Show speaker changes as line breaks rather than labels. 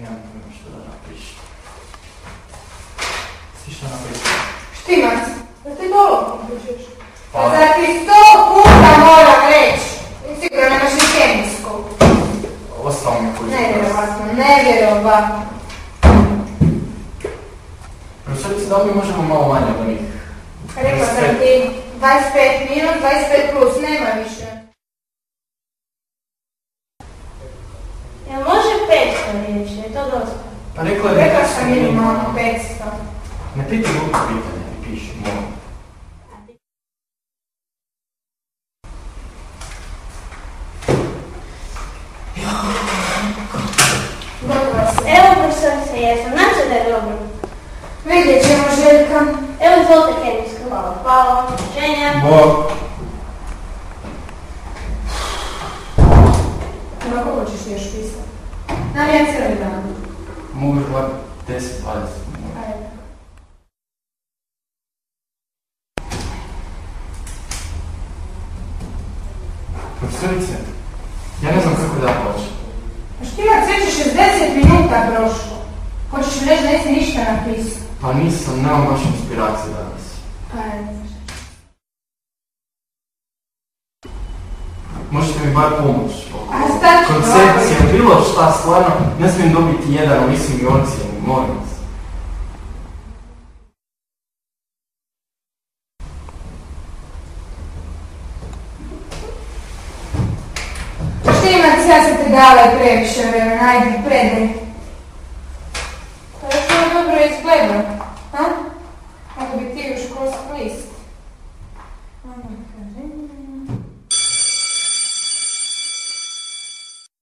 Ja ne znam što da napišem. Si što napišem?
Štimac, da ti dolo napišeš.
Pa
Zar ti 100 puta moram reći? I sigurno nemaš ni kemijsku.
ostao mi koji
Nevjerovatno, nevjerovatno.
Profesorice, da li mi možemo malo manje od njih?
Rekla sam ti 25 minus, 25 plus, nema više.
Jel može 500 riječi, je to dosta?
Pa rekla je
Rekla sam minimalno 500.
Ne pitaj glupo pitanje, ne piši, molim.
Gotova se.
Evo profesorice, jesam, znači da je dobro.
Vidjet ćemo, Željka.
Evo izvolite kemijsku. Hvala, doviđenja.
Bog!
Na koliko ćeš još pisati? Nam je cijeli dan.
Mogu još bar 10-20.
Ajde.
Profesorice, ja ne znam kako da počnem.
A Štimac, već je 60 minuta prošlo. Hoćeš mi reći da nisi ništa napisao?
Pa nisam, nemam baš inspiracije danas.
Ajde.
Možete mi bar pomoći?
A šta ću
koncepcija,
dobiti?
bilo šta, stvarno, ne smijem dobiti jedan, ovisim i ocjeni, molim vas.
Štimac, ja sam te dala i previše vremena, ajde, predaj. Pa još ovo dobro izgleda.